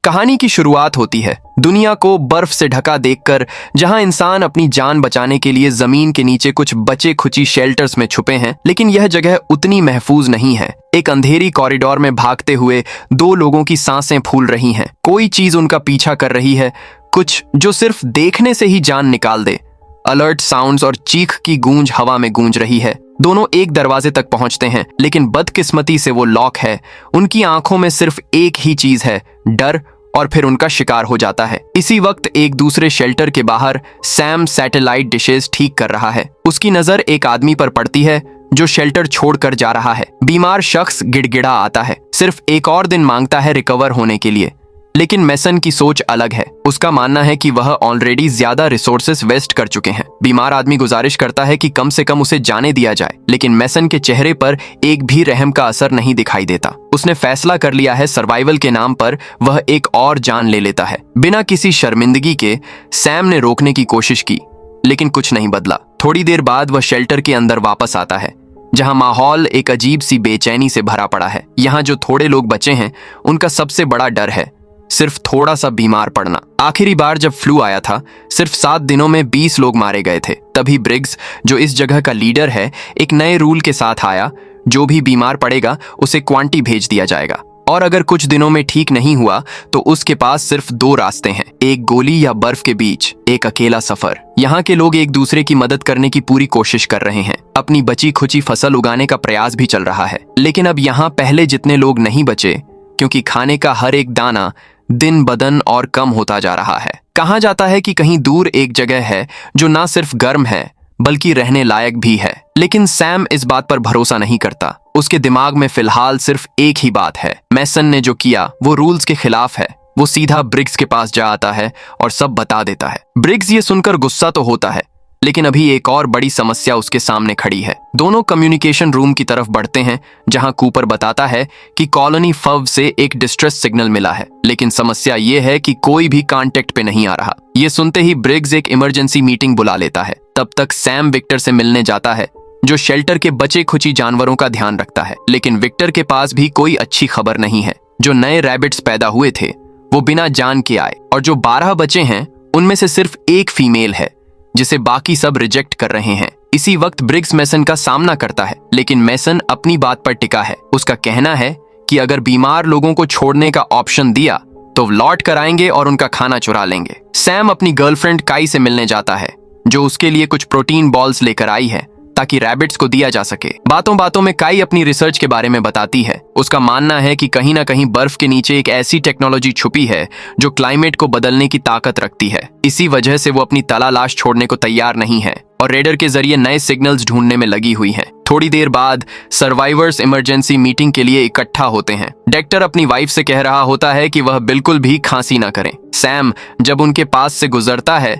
कहानी की शुरुआत होती है दुनिया को बर्फ से ढका देखकर, जहां इंसान अपनी जान बचाने के लिए जमीन के नीचे कुछ बचे खुची शेल्टर्स में छुपे हैं। लेकिन यह जगह उतनी महफूज नहीं है। एक अंधेरी कॉरिडोर में भागते हुए दो लोगों की सांसें फूल रही हैं। कोई चीज उनका पीछा कर रही है, कुछ जो सिर्फ देखने से ही जान निकाल दे। अलर्ट साउंड्स और चीख की गूंज हवा में गूंज रही है। दोनों एक दरवाजे तक पहुंचते हैं, लेकिन बदकिस्मती से वो लॉक है। उनकी आंखों में सिर्फ एक ही चीज है, डर, और फिर उनका शिकार हो जाता है। इसी वक्त एक दूसरे शेल्टर के बाहर सैम सैटेलाइट डिशेस ठीक कर रहा है। उसकी नजर एक आदमी पर पड़ती है जो शेल्टर छोड़कर जा रहा है। बीमार शख्स गिड़गिड़ा आता है, सिर्फ एक और दिन मांगता है रिकवर होने के लिए। लेकिन मैसन की सोच अलग है। उसका मानना है कि वह ऑलरेडी ज्यादा रिसोर्सेस वेस्ट कर चुके हैं। बीमार आदमी गुजारिश करता है कि कम से कम उसे जाने दिया जाए, लेकिन मैसन के चेहरे पर एक भी रहम का असर नहीं दिखाई देता। उसने फैसला कर लिया है सर्वाइवल के नाम पर वह एक और जान ले लेता है। बिना किसी शर्मिंदगी के सैम ने रोकने की कोशिश की, लेकिन कुछ नहीं बदला। थोड़ी देर बाद वह शेल्टर के अंदर वापस आता है, जहां माहौल एक अजीब सी बेचैनी से भरा पड़ा है। यहाँ जो थोड़े लोग बचे हैं, उनका सबसे बड़ा डर है सिर्फ थोड़ा सा बीमार पड़ना। आखिरी बार जब फ्लू आया था, सिर्फ 7 दिनों में 20 लोग मारे गए थे। तभी ब्रिग्स, जो इस जगह का लीडर है, एक नए रूल के साथ आया। जो भी बीमार पड़ेगा उसे क्वांटी भेज दिया जाएगा, और अगर कुछ दिनों में ठीक नहीं हुआ तो उसके पास सिर्फ 2 रास्ते हैं, एक गोली या बर्फ के बीच एक अकेला सफर। यहाँ के लोग एक दूसरे की मदद करने की पूरी कोशिश कर रहे हैं। अपनी बची खुची फसल उगाने का प्रयास भी चल रहा है। लेकिन अब यहाँ पहले जितने लोग नहीं बचे, क्योंकि खाने का हर एक दाना दिन बदन और कम होता जा रहा है। कहा जाता है कि कहीं दूर एक जगह है जो ना सिर्फ गर्म है बल्कि रहने लायक भी है। लेकिन सैम इस बात पर भरोसा नहीं करता। उसके दिमाग में फिलहाल सिर्फ एक ही बात है, मैसन ने जो किया वो रूल्स के खिलाफ है। वो सीधा ब्रिग्स के पास जा आता है और सब बता देता है। ब्रिग्स ये सुनकर गुस्सा तो होता है, लेकिन अभी एक और बड़ी समस्या उसके सामने खड़ी है। दोनों कम्युनिकेशन रूम की तरफ बढ़ते हैं, जहां कूपर बताता है कि कॉलोनी फव से एक डिस्ट्रेस सिग्नल मिला है, लेकिन समस्या ये है कि कोई भी कांटेक्ट पे नहीं आ रहा। ये सुनते ही ब्रिग्स एक इमरजेंसी मीटिंग बुला लेता है। तब तक सैम विक्टर से मिलने जाता है, जो शेल्टर के बचे खुची जानवरों का ध्यान रखता है। लेकिन विक्टर के पास भी कोई अच्छी खबर नहीं है। जो नए रैबिट्स पैदा हुए थे वो बिना जान के आए, और जो 12 बचे हैं उनमें से सिर्फ एक फीमेल है, जिसे बाकी सब रिजेक्ट कर रहे हैं। इसी वक्त ब्रिग्स मैसन का सामना करता है, लेकिन मैसन अपनी बात पर टिका है। उसका कहना है कि अगर बीमार लोगों को छोड़ने का ऑप्शन दिया तो लौट कर आएंगे और उनका खाना चुरा लेंगे। सैम अपनी गर्लफ्रेंड काई से मिलने जाता है, जो उसके लिए कुछ प्रोटीन बॉल्स लेकर आई है ताकि रैबिट्स को दिया जा सके। बातों बातों में काई अपनी रिसर्च के बारे में बताती है। उसका मानना है कि कहीं ना कहीं बर्फ के नीचे एक ऐसी टेक्नोलॉजी छुपी है जो क्लाइमेट को बदलने की ताकत रखती है। इसी वजह से वो अपनी तलाश छोड़ने को तैयार नहीं है और रेडर के जरिए नए सिग्नल्स ढूंढने में लगी हुई है। थोड़ी देर बाद सर्वाइवर्स इमरजेंसी मीटिंग के लिए इकट्ठा होते हैं। डेक्टर अपनी वाइफ से कह रहा होता है कि वह बिल्कुल भी खांसी ना करें। सैम जब उनके पास से गुजरता है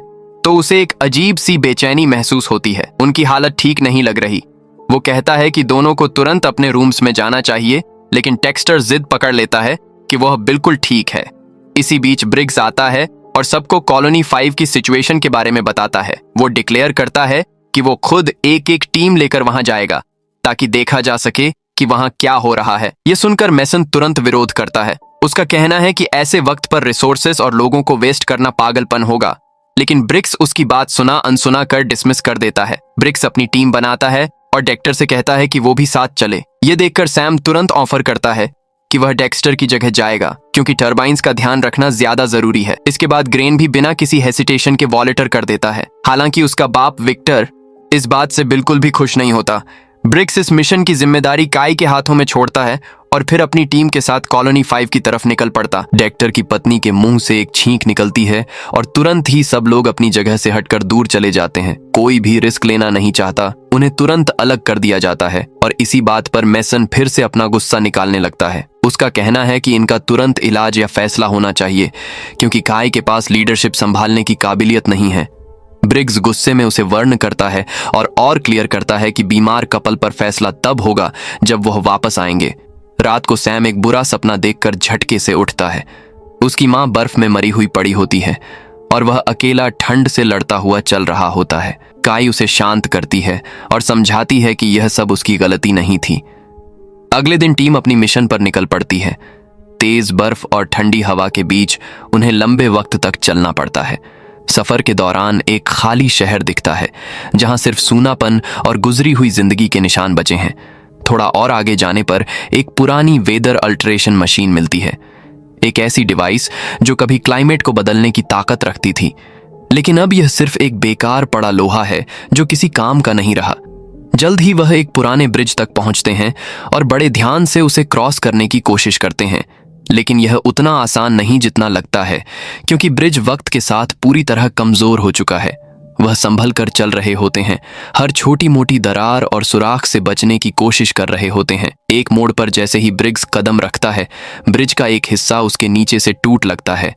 तो उसे एक अजीब सी बेचैनी महसूस होती है। उनकी हालत ठीक नहीं लग रही। वो कहता है कि दोनों को तुरंत अपने रूम्स में जाना चाहिए, लेकिन टेक्स्टर जिद पकड़ लेता है कि वह बिल्कुल ठीक है। इसी बीच ब्रिग्स आता है और सबको कॉलोनी 5 की सिचुएशन के बारे में बताता है। वो डिक्लेयर करता है कि वो खुद एक एक टीम लेकर वहां जाएगा ताकि देखा जा सके कि वहां क्या हो रहा है। ये सुनकर मैसन तुरंत विरोध करता है। उसका कहना है कि ऐसे वक्त पर रिसोर्सेस और लोगों को वेस्ट करना पागलपन होगा, लेकिन ब्रिग्स उसकी बात सुना अनसुना कर डिसमिस कर देता है। ब्रिग्स अपनी टीम बनाता है और डेक्टर से कहता है कि वो भी साथ चले। ये देखकर सैम तुरंत ऑफर करता है कि वह डेक्स्टर की जगह जाएगा, क्योंकि टर्बाइंस का ध्यान रखना ज्यादा जरूरी है। इसके बाद ग्रेन भी बिना किसी हेसिटेशन के वॉलेटर कर देता है। हालांकि उसका बाप विक्टर इस बात से बिल्कुल भी खुश नहीं होता। ब्रिग्स इस मिशन की जिम्मेदारी काई के हाथों में छोड़ता है और फिर अपनी टीम के साथ कॉलोनी 5 की तरफ निकल पड़ता। डेक्टर की पत्नी के मुंह से एक छींक निकलती है और तुरंत ही सब लोग अपनी जगह से हटकर दूर चले जाते हैं। कोई भी रिस्क लेना नहीं चाहता। उन्हें तुरंत अलग कर दिया जाता है और इसी बात पर मैसन फिर से अपना गुस्सा निकालने लगता है। उसका कहना है कि इनका तुरंत इलाज या फैसला होना चाहिए, क्योंकि काई के पास लीडरशिप संभालने की काबिलियत नहीं है। ब्रिग्स गुस्से में उसे वर्न करता है और क्लियर करता है कि बीमार कपल पर फैसला तब होगा जब वह वापस आएंगे। रात को सैम एक बुरा सपना देखकर झटके से उठता है। उसकी मां बर्फ में मरी हुई पड़ी होती है और वह अकेला ठंड से लड़ता हुआ चल रहा होता है। काई उसे शांत करती है और समझाती है कि यह सब उसकी गलती नहीं थी। अगले दिन टीम अपनी मिशन पर निकल पड़ती है। तेज बर्फ और ठंडी हवा के बीच उन्हें लंबे वक्त तक चलना पड़ता है। सफर के दौरान एक खाली शहर दिखता है जहां सिर्फ सूनापन और गुजरी हुई जिंदगी के निशान बचे हैं। थोड़ा और आगे जाने पर एक पुरानी वेदर अल्टरेशन मशीन मिलती है, एक ऐसी डिवाइस जो कभी क्लाइमेट को बदलने की ताकत रखती थी, लेकिन अब यह सिर्फ एक बेकार पड़ा लोहा है जो किसी काम का नहीं रहा। जल्द ही वह एक पुराने ब्रिज तक पहुंचते हैं और बड़े ध्यान से उसे क्रॉस करने की कोशिश करते हैं, लेकिन यह उतना आसान नहीं जितना लगता है, क्योंकि ब्रिज वक्त के साथ पूरी तरह कमजोर हो चुका है। वह संभल कर चल रहे होते हैं, हर छोटी मोटी दरार और सुराख से बचने की कोशिश कर रहे होते हैं। एक मोड़ पर जैसे ही ब्रिग्स कदम रखता है, ब्रिज का एक हिस्सा उसके नीचे से टूट लगता है।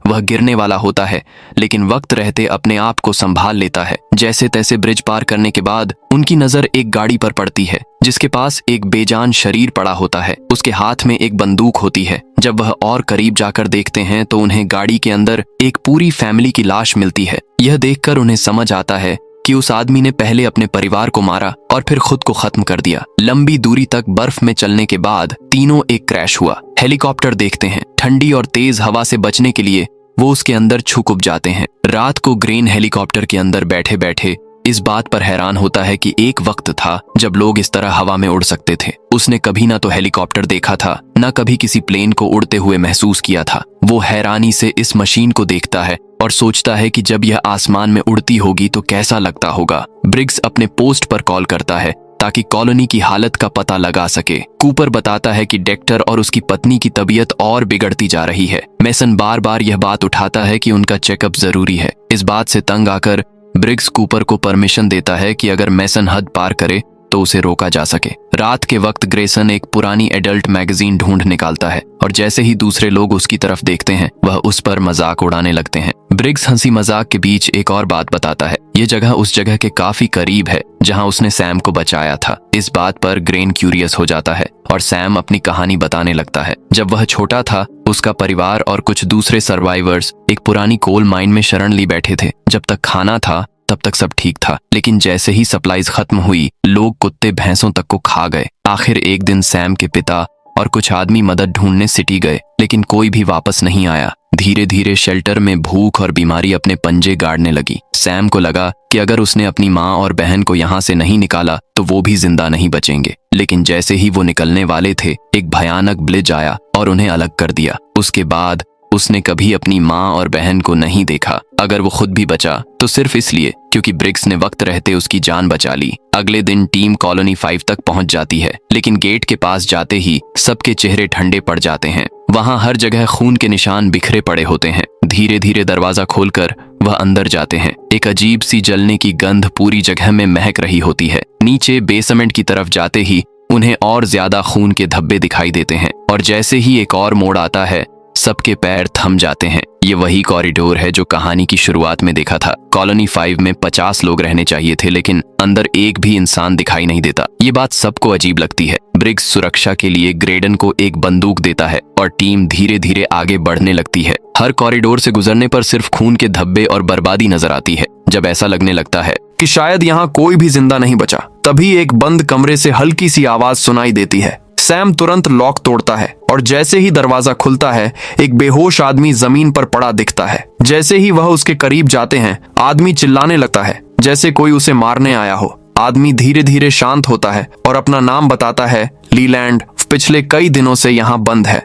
वह गिरने वाला होता है, लेकिन वक्त रहते अपने आप को संभाल लेता है। जैसे तैसे ब्रिज पार करने के बाद उनकी नजर एक गाड़ी पर पड़ती है जिसके पास एक बेजान शरीर पड़ा होता है। उसके हाथ में एक बंदूक होती है। जब वह और करीब जाकर देखते हैं तो उन्हें गाड़ी के अंदर एक पूरी फैमिली की लाश मिलती है। यह देखकर उन्हें समझ आता है कि उस आदमी ने पहले अपने परिवार को मारा और फिर खुद को खत्म कर दिया। लंबी दूरी तक बर्फ में चलने के बाद तीनों एक क्रैश हुआ। हेलीकॉप्टर देखते हैं। ठंडी और तेज हवा से बचने के लिए वो उसके अंदर छुप जाते हैं। रात को ग्रेन हेलीकॉप्टर के अंदर बैठे बैठे इस बात पर हैरान होता है कि एक वक्त था जब लोग इस तरह हवा में उड़ सकते थे। उसने कभी ना तो हेलीकॉप्टर देखा था, ना कभी किसी प्लेन को उड़ते हुए महसूस किया था। वो हैरानी से इस मशीन को देखता है और सोचता है कि जब यह आसमान में उड़ती होगी तो कैसा लगता होगा। ब्रिग्स अपने पोस्ट पर कॉल करता है ताकि कॉलोनी की हालत का पता लगा सके। कूपर बताता है कि डेक्टर और उसकी पत्नी की तबीयत और बिगड़ती जा रही है। मेसन बार बार यह बात उठाता है कि उनका चेकअप जरूरी है। इस बात से तंग आकर ब्रिग्स कूपर को परमिशन देता है कि अगर मेसन हद पार करे तो उसे रोका जा सके। रात के वक्त ग्रेसन एक पुरानी एडल्ट मैगजीन ढूंढ निकालता है और जैसे ही दूसरे लोग उसकी तरफ देखते हैं वह उस पर मजाक उड़ाने लगते हैं। ब्रिग्स हंसी मजाक के बीच एक और बात बताता है। ये जगह उस जगह के काफी करीब है जहां उसने सैम को बचाया था। इस बात पर ग्रेन क्यूरियस हो जाता है और सैम अपनी कहानी बताने लगता है। जब वह छोटा था उसका परिवार और कुछ दूसरे सर्वाइवर्स एक पुरानी कोल माइन में शरण ली बैठे थे। जब तक खाना था तब तक सब ठीक था, लेकिन जैसे ही सप्लाईज खत्म हुई लोग कुत्ते भैंसों तक को खा गए। आखिर एक दिन सैम के पिता और कुछ आदमी मदद ढूंढने सिटी गए, लेकिन कोई भी वापस नहीं आया। धीरे धीरे शेल्टर में भूख और बीमारी अपने पंजे गाड़ने लगी। सैम को लगा कि अगर उसने अपनी माँ और बहन को यहाँ से नहीं निकाला तो वो भी जिंदा नहीं बचेंगे। लेकिन जैसे ही वो निकलने वाले थे एक भयानक ब्लिज आया और उन्हें अलग कर दिया। उसके बाद उसने कभी अपनी माँ और बहन को नहीं देखा। अगर वो खुद भी बचा तो सिर्फ इसलिए क्योंकि ब्रिग्स ने वक्त रहते उसकी जान बचा ली। अगले दिन टीम कॉलोनी 5 तक पहुंच जाती है, लेकिन गेट के पास जाते ही सबके चेहरे ठंडे पड़ जाते हैं। वहां हर जगह खून के निशान बिखरे पड़े होते हैं। धीरे धीरे दरवाजा खोलकर वह अंदर जाते हैं। एक अजीब सी जलने की गंध पूरी जगह में महक रही होती है। नीचे बेसमेंट की तरफ जाते ही उन्हें और ज्यादा खून के धब्बे दिखाई देते हैं और जैसे ही एक और मोड़ आता है सबके पैर थम जाते हैं। ये वही कॉरिडोर है जो कहानी की शुरुआत में देखा था। कॉलोनी 5 में 50 लोग रहने चाहिए थे, लेकिन अंदर एक भी इंसान दिखाई नहीं देता। ये बात सबको अजीब लगती है। ब्रिग्स सुरक्षा के लिए ग्रेडन को एक बंदूक देता है और टीम धीरे धीरे आगे बढ़ने लगती है। हर कॉरिडोर से गुजरने पर सिर्फ खून के धब्बे और बर्बादी नजर आती है। जब ऐसा लगने लगता है कि शायद यहाँ कोई भी जिंदा नहीं बचा, तभी एक बंद कमरे से हल्की सी आवाज सुनाई देती है। सैम तुरंत लॉक तोड़ता है और जैसे ही दरवाजा खुलता है एक बेहोश आदमी जमीन पर पड़ा दिखता है। जैसे ही वह उसके करीब जाते हैं आदमी चिल्लाने लगता है जैसे कोई उसे मारने आया हो। आदमी धीरे धीरे शांत होता है और अपना नाम बताता है। लीलैंड पिछले कई दिनों से यहाँ बंद है।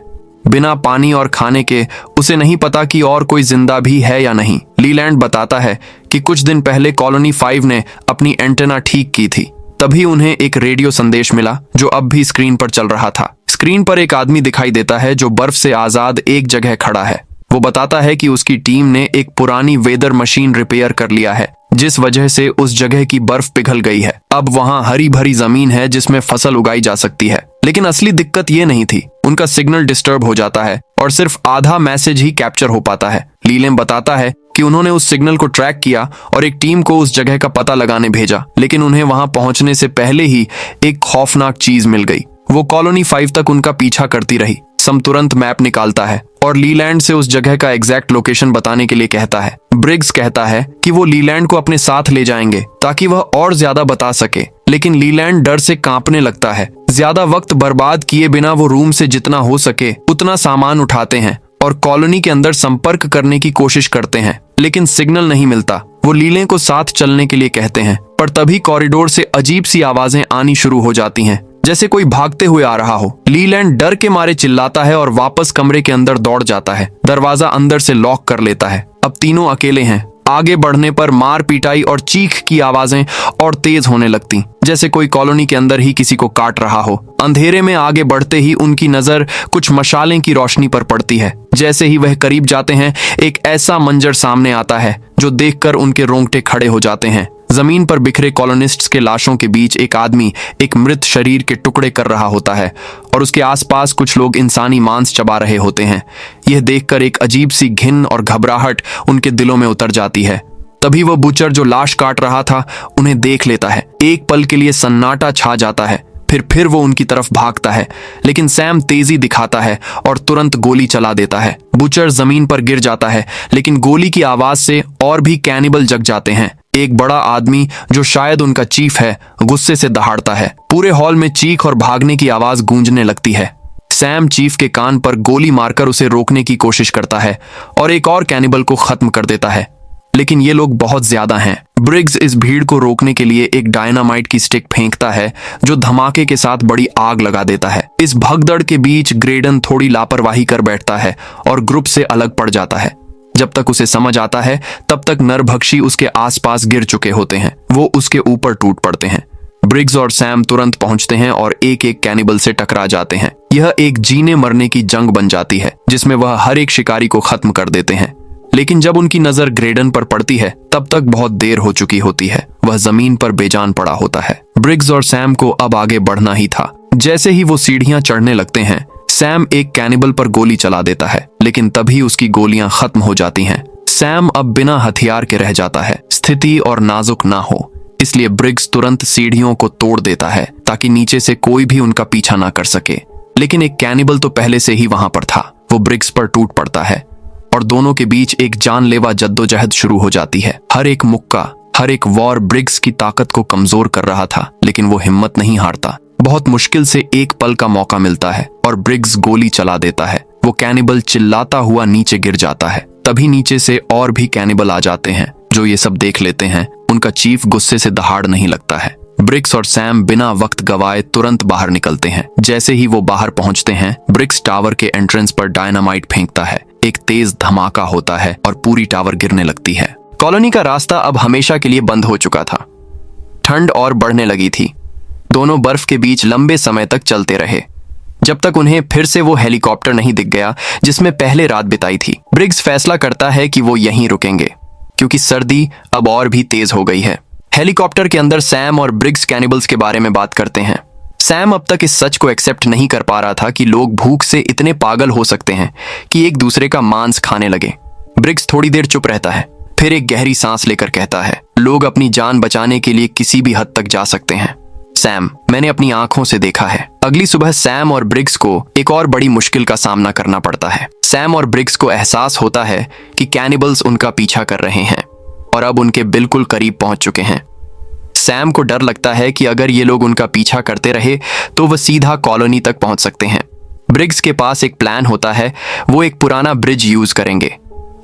बिना पानी और खाने के उसे नहीं पता कि और कोई जिंदा भी है या नहीं। लीलैंड बताता है कि कुछ दिन पहले कॉलोनी 5 ने अपनी एंटेना ठीक की थी। तभी उन्हें एक रेडियो संदेश मिला जो अब भी स्क्रीन पर चल रहा था। स्क्रीन पर एक आदमी दिखाई देता है जो बर्फ से आजाद एक जगह खड़ा है। वो बताता है कि उसकी टीम ने एक पुरानी वेदर मशीन रिपेयर कर लिया है, जिस वजह से उस जगह की बर्फ पिघल गई है। अब वहां हरी भरी जमीन है जिसमें फसल उगाई जा सकती है। लेकिन असली दिक्कत ये नहीं थी। उनका सिग्नल डिस्टर्ब हो जाता है और सिर्फ आधा मैसेज ही कैप्चर हो पाता है। लीलेम बताता है कि उन्होंने उस सिग्नल को ट्रैक किया और एक टीम को उस जगह का पता लगाने भेजा, लेकिन उन्हें वहां पहुंचने से पहले ही एक खौफनाक चीज मिल गई। वो कॉलोनी 5 तक उनका पीछा करती रही। सम तुरंत मैप निकालता है और लीलैंड से उस जगह का एग्जैक्ट लोकेशन बताने के लिए कहता है। ब्रिग्स कहता है कि वो लीलैंड को अपने साथ ले जाएंगे ताकि वह और ज्यादा बता सके, लेकिन लीलैंड डर से कांपने लगता है। ज्यादा वक्त बर्बाद किए बिना वो रूम से जितना हो सके उतना सामान उठाते हैं और कॉलोनी के अंदर संपर्क करने की कोशिश करते हैं, लेकिन सिग्नल नहीं मिलता। वो लीले को साथ चलने के लिए कहते हैं, पर तभी कॉरिडोर से अजीब सी आवाजें आनी शुरू हो जाती हैं, जैसे कोई भागते हुए आ रहा हो। लीलैंड डर के मारे चिल्लाता है और वापस कमरे के अंदर दौड़ जाता है। दरवाजा अंदर से लॉक कर लेता है। अब तीनों अकेले हैं। आगे बढ़ने पर मार पिटाई और चीख की आवाजें और तेज होने लगती, जैसे कोई कॉलोनी के अंदर ही किसी को काट रहा हो। अंधेरे में आगे बढ़ते ही उनकी नजर कुछ मशालें की रोशनी पर पड़ती है। जैसे ही वह करीब जाते हैं, एक ऐसा मंजर सामने आता है जो देखकर उनके रोंगटे खड़े हो जाते हैं। जमीन पर बिखरे कॉलोनिस्ट्स के लाशों के बीच एक आदमी एक मृत शरीर के टुकड़े कर रहा होता है और उसके आसपास कुछ लोग इंसानी मांस चबा रहे होते हैं। यह देखकर एक अजीब सी घिन और घबराहट उनके दिलों में उतर जाती है। तभी वह बूचर जो लाश काट रहा था उन्हें देख लेता है। एक पल के लिए सन्नाटा छा जाता है, फिर वो उनकी तरफ भागता है, लेकिन सैम तेजी दिखाता है और तुरंत गोली चला देता है। बूचर जमीन पर गिर जाता है, लेकिन गोली की आवाज से और भी कैनिबल जग जाते हैं। एक बड़ा आदमी जो शायद उनका चीफ है, गुस्से से दहाड़ता है। पूरे हॉल में चीख और भागने की आवाज गूंजने लगती है। सैम चीफ के कान पर गोली मारकर उसे रोकने की कोशिश करता है और एक और कैनिबल को खत्म कर देता है, लेकिन ये लोग बहुत ज्यादा हैं। ब्रिग्स इस भीड़ को रोकने के लिए एक डायनामाइट की स्टिक फेंकता है जो धमाके के साथ बड़ी आग लगा देता है। इस भगदड़ के बीच ग्रेडन थोड़ी लापरवाही कर बैठता है और ग्रुप से अलग पड़ जाता है। जब तक उसे समझ आता है तब तक नरभक्षी उसके आसपास गिर चुके होते हैं। वो उसके ऊपर टूट पड़ते हैं। ब्रिग्स और सैम तुरंत पहुंचते हैं और एक एक कैनिबल से टकरा जाते हैं। यह एक जीने मरने की जंग बन जाती है जिसमें वह हर एक शिकारी को खत्म कर देते हैं। लेकिन जब उनकी नजर ग्रेडन पर पड़ती है तब तक बहुत देर हो चुकी होती है। वह जमीन पर बेजान पड़ा होता है। ब्रिग्स और सैम को अब आगे बढ़ना ही था। जैसे ही वो सीढ़ियां चढ़ने लगते हैं, सैम एक कैनिबल पर गोली चला देता है, लेकिन तभी उसकी गोलियां खत्म हो जाती हैं। सैम अब बिना हथियार के रह जाता है। स्थिति और नाजुक ना हो, इसलिए ब्रिग्स तुरंत सीढ़ियों को तोड़ देता है ताकि नीचे से कोई भी उनका पीछा ना कर सके। लेकिन एक कैनिबल तो पहले से ही वहां पर था। वो ब्रिग्स पर टूट पड़ता है और दोनों के बीच एक जानलेवा जद्दोजहद शुरू हो जाती है। हर एक मुक्का, हर एक वॉर ब्रिग्स की ताकत को कमजोर कर रहा था, लेकिन वो हिम्मत नहीं हारता। बहुत मुश्किल से एक पल का मौका मिलता है और ब्रिग्स गोली चला देता है। वो कैनिबल चिल्लाता हुआ नीचे गिर जाता है। तभी नीचे से और भी कैनिबल आ जाते हैं जो ये सब देख लेते हैं। उनका चीफ गुस्से से दहाड़ नहीं लगता है। ब्रिग्स और सैम बिना वक्त गवाए तुरंत बाहर निकलते हैं। जैसे ही वो बाहर पहुंचते हैं, ब्रिग्स टावर के एंट्रेंस पर डायनामाइट फेंकता है। एक तेज धमाका होता है और पूरी टावर गिरने लगती है। कॉलोनी का रास्ता अब हमेशा के लिए बंद हो चुका था। ठंड और बढ़ने लगी थी। दोनों बर्फ के बीच लंबे समय तक चलते रहे, जब तक उन्हें फिर से वो हेलीकॉप्टर नहीं दिख गया जिसमें पहले रात बिताई थी। ब्रिग्स फैसला करता है कि वो यहीं रुकेंगे क्योंकि सर्दी अब और भी तेज हो गई है। हेलीकॉप्टर के अंदर सैम और ब्रिग्स कैनिबल्स के बारे में बात करते हैं। सैम अब तक इस सच को एक्सेप्ट नहीं कर पा रहा था कि लोग भूख से इतने पागल हो सकते हैं कि एक दूसरे का मांस खाने लगे। ब्रिग्स थोड़ी देर चुप रहता है, फिर एक गहरी सांस लेकर कहता है, लोग अपनी जान बचाने के लिए किसी भी हद तक जा सकते हैं। सैम, मैंने अपनी आंखों से देखा है। अगली सुबह सैम और ब्रिग्स को एक और बड़ी मुश्किल का सामना करना पड़ता है। सैम और ब्रिग्स को एहसास होता है कि कैनिबल्स उनका पीछा कर रहे हैं और अब उनके बिल्कुल करीब पहुंच चुके हैं। सैम को डर लगता है कि अगर ये लोग उनका पीछा करते रहे तो वह सीधा कॉलोनी तक पहुंच सकते हैं। ब्रिग्स के पास एक प्लान होता है। वो एक पुराना ब्रिज यूज करेंगे।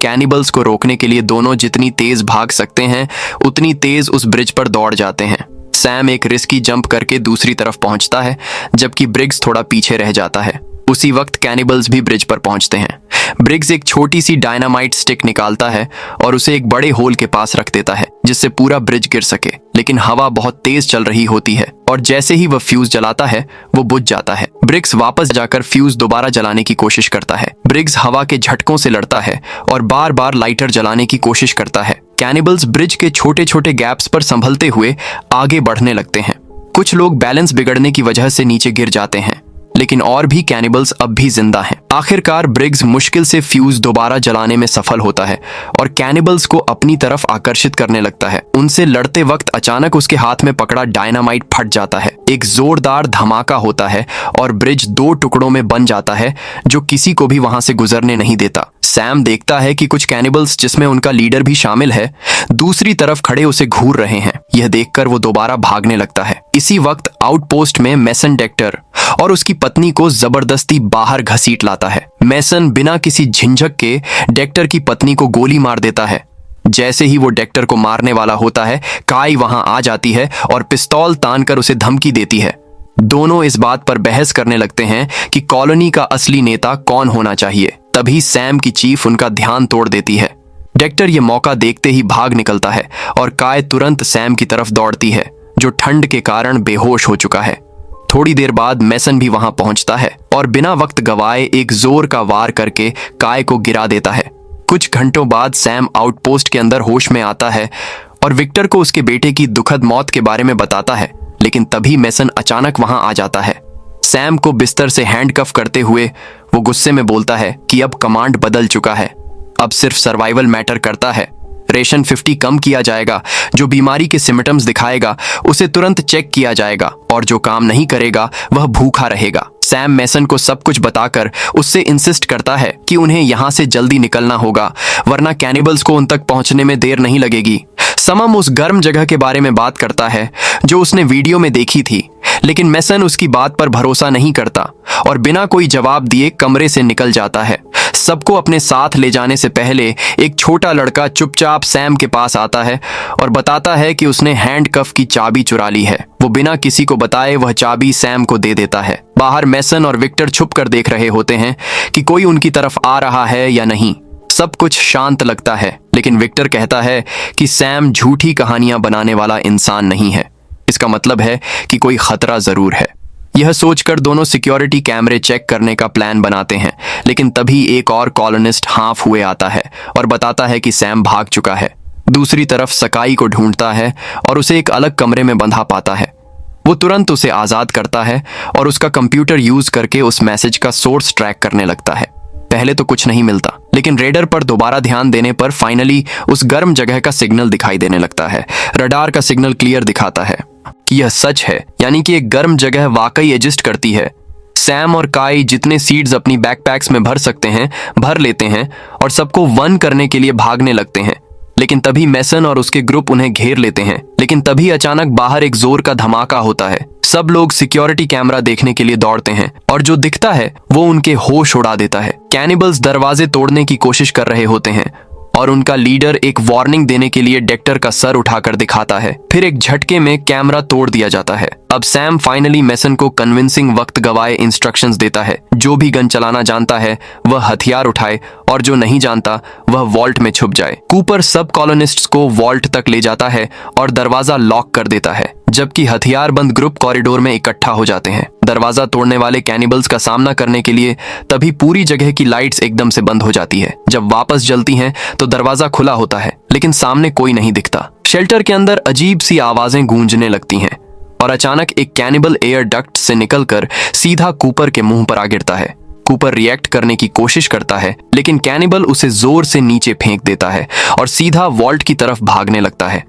कैनिबल्स को रोकने के लिए दोनों जितनी तेज भाग सकते हैं उतनी तेज उस ब्रिज पर दौड़ जाते हैं। सैम एक रिस्की जंप करके दूसरी तरफ पहुंचता है, जबकि ब्रिग्स थोड़ा पीछे रह जाता है। उसी वक्त कैनिबल्स भी ब्रिज पर पहुंचते हैं। ब्रिग्स एक छोटी सी डायनामाइट स्टिक निकालता है और उसे एक बड़े होल के पास रख देता है जिससे पूरा ब्रिज गिर सके। लेकिन हवा बहुत तेज चल रही होती है और जैसे ही वह फ्यूज जलाता है वो बुझ जाता है। ब्रिग्स वापस जाकर फ्यूज दोबारा जलाने की कोशिश करता है। ब्रिग्स हवा के झटकों से लड़ता है और बार बार लाइटर जलाने की कोशिश करता है। कैनिबल्स ब्रिज के छोटे छोटे गैप्स पर संभलते हुए आगे बढ़ने लगते हैं। कुछ लोग बैलेंस बिगड़ने की वजह से नीचे गिर जाते हैं लेकिन और भी कैनिबल्स अब भी जिंदा हैं। आखिरकार ब्रिग्स मुश्किल से फ्यूज दोबारा जलाने में सफल होता है और कैनिबल्स को अपनी तरफ आकर्षित करने लगता है। उनसे लड़ते वक्त अचानक उसके हाथ में पकड़ा डायनामाइट फट जाता है। एक जोरदार धमाका होता है और ब्रिज 2 टुकड़ों में बन जाता है, जो किसी को भी वहां से गुजरने नहीं देता। सैम देखता है कि कुछ कैनिबल्स, जिसमें उनका लीडर भी शामिल है, दूसरी तरफ खड़े उसे घूर रहे हैं। यह देखकर वो दोबारा भागने लगता है। इसी वक्त आउटपोस्ट में मेसन डेक्टर और उसकी पत्नी को जबरदस्ती बाहर घसीट लाता है। मेसन बिना किसी झिझक के डेक्टर की पत्नी को गोली मार देता है। जैसे ही वो डेक्टर को मारने वाला होता है, काई वहां आ जाती है और पिस्तौल तानकर उसे धमकी देती है। दोनों इस बात पर बहस करने लगते हैं कि कॉलोनी का असली नेता कौन होना चाहिए। तभी सैम की चीफ उनका ध्यान तोड़ देती है। डेक्टर ये मौका देखते ही भाग निकलता है और काय तुरंत सैम की तरफ दौड़ती है, जो ठंड के कारण बेहोश हो चुका है। थोड़ी देर बाद मेसन भी वहां पहुंचता है और बिना वक्त गवाए एक जोर का वार करके काय को गिरा देता है। कुछ घंटों बाद सैम आउटपोस्ट के अंदर होश में आता है और विक्टर को उसके बेटे की दुखद मौत के बारे में बताता है, लेकिन तभी मेसन अचानक वहां आ जाता है। सैम को बिस्तर से हैंडकफ करते हुए वो गुस्से में बोलता है कि अब कमांड बदल चुका है, अब सिर्फ सर्वाइवल मैटर करता है। रेशन 50 कम किया जाएगा, जो बीमारी के सिम्टम्स दिखाएगा उसे तुरंत चेक किया जाएगा और जो काम नहीं करेगा वह भूखा रहेगा। सैम मेसन को सब कुछ बताकर उससे इंसिस्ट करता है कि उन्हें यहाँ से जल्दी निकलना होगा, वरना कैनिबल्स को उन तक पहुंचने में देर नहीं लगेगी। समम उस गर्म जगह के बारे में बात करता है जो उसने वीडियो में देखी थी, लेकिन मेसन उसकी बात पर भरोसा नहीं करता और बिना कोई जवाब दिए कमरे से निकल जाता है। सबको अपने साथ ले जाने से पहले एक छोटा लड़का चुपचाप सैम के पास आता है और बताता है कि उसने हैंडकफ की चाबी चुरा ली है। वो बिना किसी को बताए वह चाबी सैम को दे देता है। बाहर मेसन और विक्टर छुप कर देख रहे होते हैं कि कोई उनकी तरफ आ रहा है या नहीं। सब कुछ शांत लगता है, लेकिन विक्टर कहता है कि सैम झूठी कहानियां बनाने वाला इंसान नहीं है। इसका मतलब है कि कोई खतरा जरूर है। यह सोचकर दोनों सिक्योरिटी कैमरे चेक करने का प्लान बनाते हैं, लेकिन तभी एक और कॉलोनिस्ट हाफ हुए आता है और बताता है कि सैम भाग चुका है। दूसरी तरफ सकाई को ढूंढता है और उसे एक अलग कमरे में बंधा पाता है। वो तुरंत उसे आजाद करता है और उसका कंप्यूटर यूज करके उस मैसेज का सोर्स ट्रैक करने लगता है। पहले तो कुछ नहीं मिलता, लेकिन रेडर पर दोबारा ध्यान देने पर फाइनली उस गर्म जगह का सिग्नल दिखाई देने लगता है। रडार का सिग्नल क्लियर दिखाता है कि यह सच है, यानी कि एक गर्म जगह वाकई एग्जिस्ट करती है। सैम और काई जितने सीड्स अपनी बैकपैक्स में भर सकते हैं भर लेते हैं और सबको वन करने के लिए भागने लगते हैं, लेकिन तभी मेसन और उसके ग्रुप उन्हें घेर लेते हैं। लेकिन तभी अचानक बाहर एक जोर का धमाका होता है। सब लोग सिक्योरिटी कैमरा देखने के लिए दौड़ते हैं और जो दिखता है वो उनके होश उड़ा देता है। कैनिबल्स दरवाजे तोड़ने की कोशिश कर रहे होते हैं और उनका लीडर एक वार्निंग देने के लिए डेक्टर का सर उठाकर दिखाता है। फिर एक झटके में कैमरा तोड़ दिया जाता है। अब सैम फाइनली मेसन को कन्विंसिंग वक्त गवाए इंस्ट्रक्शंस देता है। जो भी गन चलाना जानता है वह हथियार उठाए और जो नहीं जानता वह वॉल्ट में छुप जाए। कूपर सब कॉलोनिस्ट्स को वॉल्ट तक ले जाता है और दरवाजा लॉक कर देता है, जबकि हथियारबंद ग्रुप कॉरिडोर में इकट्ठा हो जाते हैं। दरवाजा तोड़ने वाले कैनिबल्स का सामना करने के लिए तभी पूरी जगह की लाइट्स एकदम से बंद हो जाती है। जब वापस जलती हैं तो दरवाजा खुला होता है, लेकिन सामने कोई नहीं दिखता। शेल्टर के अंदर अजीब सी आवाजें गूंजने लगती हैं और अचानक एक कैनिबल एयर डक्ट से निकलकर सीधा कूपर के मुंह पर आ गिरता है। कूपर रिएक्ट करने की कोशिश करता है, लेकिन कैनिबल उसे जोर से नीचे फेंक देता है और सीधा वॉल्ट की तरफ भागने लगता है।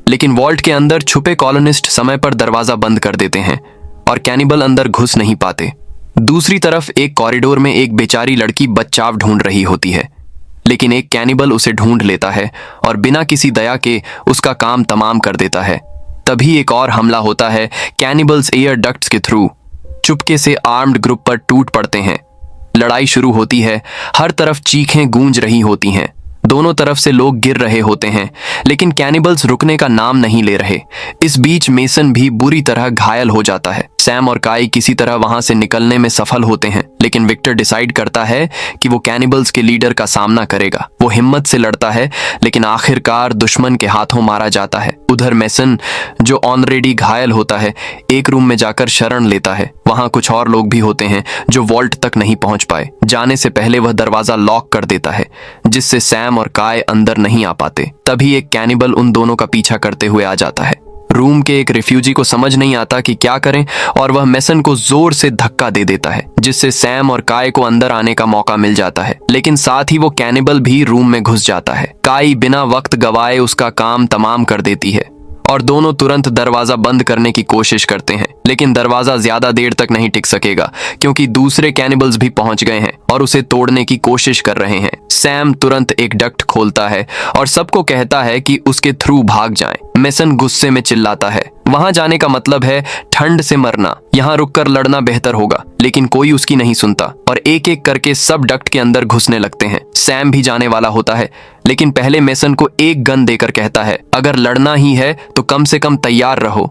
लेकिन वॉल्ट के अंदर छुपे कॉलोनिस्ट समय पर दरवाजा बंद कर देते हैं और कैनिबल अंदर घुस नहीं पाते। दूसरी तरफ एक कॉरिडोर में एक बेचारी लड़की बचाव ढूंढ रही होती है, लेकिन एक कैनिबल उसे ढूंढ लेता है और बिना किसी दया के उसका काम तमाम कर देता है। तभी एक और हमला होता है। कैनिबल्स एयर डक्ट्स के थ्रू चुपके से आर्म्ड ग्रुप पर टूट पड़ते हैं। लड़ाई शुरू होती है। हर तरफ चीखें गूंज रही होती हैं। दोनों तरफ से लोग गिर रहे होते हैं, लेकिन कैनिबल्स रुकने का नाम नहीं ले रहे। इस बीच मेसन भी बुरी तरह घायल हो जाता है। सैम और काई किसी तरह वहां से निकलने में सफल होते हैं, लेकिन विक्टर डिसाइड करता है कि वो कैनिबल्स के लीडर का सामना करेगा। वो हिम्मत से लड़ता है, लेकिन आखिरकार दुश्मन के हाथों मारा जाता है। उधर मेसन, जो ऑलरेडी घायल होता है, एक रूम में जाकर शरण लेता है। वहां कुछ और लोग भी होते हैं जो वॉल्ट तक नहीं पहुंच पाए। जाने से पहले वह दरवाजा लॉक कर देता है, जिससे सैम और काय अंदर नहीं आ पाते। तभी एक कैनिबल उन दोनों का पीछा करते हुए आ जाता है। रूम के एक रिफ्यूजी को समझ नहीं आता कि क्या करें और वह मेसन को जोर से धक्का दे देता है, जिससे सैम और काय को अंदर आने का मौका मिल जाता है। लेकिन साथ ही वो कैनिबल भी रूम में घुस जाता है। काय बिना वक्त गवाए उसका काम तमाम कर देती है और दोनों तुरंत दरवाजा बंद करने की कोशिश करते हैं, लेकिन दरवाजा ज्यादा देर तक नहीं टिक सकेगा क्योंकि दूसरे कैनिबल्स भी पहुंच गए हैं और उसे तोड़ने की कोशिश कर रहे हैं। सैम तुरंत एक डक्ट खोलता है और सबको कहता है कि उसके थ्रू भाग जाएं। मेसन गुस्से में चिल्लाता है, वहां जाने का मतलब है ठंड से मरना, यहाँ रुककर लड़ना बेहतर होगा। लेकिन कोई उसकी नहीं सुनता और एक एक करके सब डक्ट के अंदर घुसने लगते हैं। सैम भी जाने वाला होता है, लेकिन पहले मेसन को एक गन देकर कहता है, अगर लड़ना ही है तो कम से कम तैयार रहो।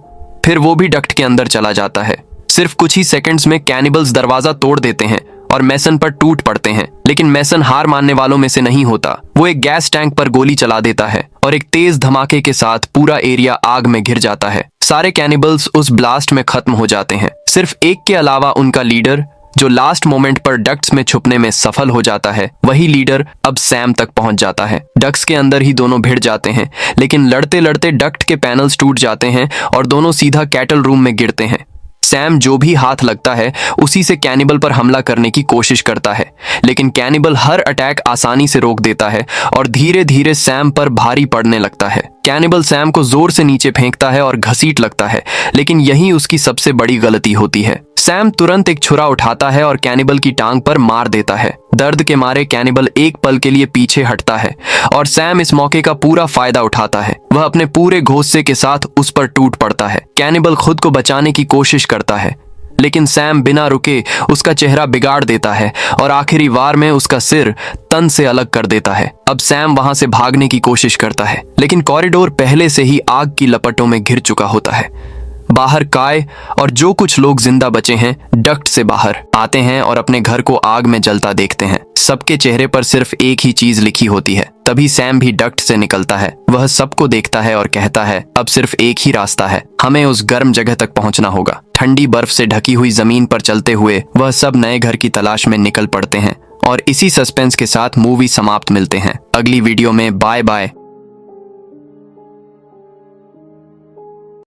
फिर वो भी डक्ट के अंदर चला जाता है। सिर्फ कुछ ही सेकंड्स में कैनिबल्स दरवाजा तोड़ देते हैं और मेसन पर टूट पड़ते हैं। लेकिन मेसन हार मानने वालों में से नहीं होता। वो एक गैस टैंक पर गोली चला देता है और एक तेज धमाके के साथ पूरा एरिया आग में घिर जाता है। सारे कैनिबल्स उस ब्लास्ट में खत्म हो जाते हैं, सिर्फ एक के अलावा उनका लीडर, जो लास्ट मोमेंट पर डक्ट्स में छुपने में सफल हो जाता है। वही लीडर अब सैम तक पहुंच जाता है। डक्ट्स के अंदर ही दोनों भिड़ जाते हैं, लेकिन लड़ते लड़ते डक्ट के पैनल्स टूट जाते हैं और दोनों सीधा कैटल रूम में गिरते हैं। सैम जो भी हाथ लगता है उसी से कैनिबल पर हमला करने की कोशिश करता है, लेकिन कैनिबल हर अटैक आसानी से रोक देता है और धीरे धीरे सैम पर भारी पड़ने लगता है। कैनिबल सैम को जोर से नीचे फेंकता है और घसीट लगता है, लेकिन यही उसकी सबसे बड़ी गलती होती है। सैम तुरंत एक छुरा उठाता है और कैनिबल की टांग पर मार देता है। दर्द के मारे कैनिबल एक पल के लिए पीछे हटता है और सैम इस मौके का पूरा फायदा उठाता है। वह अपने पूरे घोंसे के साथ उस पर टूट पड़ता है। कैनिबल खुद को बचाने की कोशिश करता है, लेकिन सैम बिना रुके उसका चेहरा बिगाड़ देता है और आखिरी वार में उसका सिर तन से अलग कर देता है। अब सैम वहां से भागने की कोशिश करता है, लेकिन कॉरिडोर पहले से ही आग की लपटों में घिर चुका होता है। बाहर काय और जो कुछ लोग जिंदा बचे हैं डक्ट से बाहर आते हैं और अपने घर को आग में जलता देखते हैं। सबके चेहरे पर सिर्फ एक ही चीज लिखी होती है। तभी सैम भी डक्ट से निकलता है। वह सबको देखता है और कहता है, अब सिर्फ एक ही रास्ता है, हमें उस गर्म जगह तक पहुंचना होगा। ठंडी बर्फ से ढकी हुई जमीन पर चलते हुए वह सब नए घर की तलाश में निकल पड़ते हैं और इसी सस्पेंस के साथ मूवी समाप्त मिलते हैं। अगली वीडियो में बाय बाय।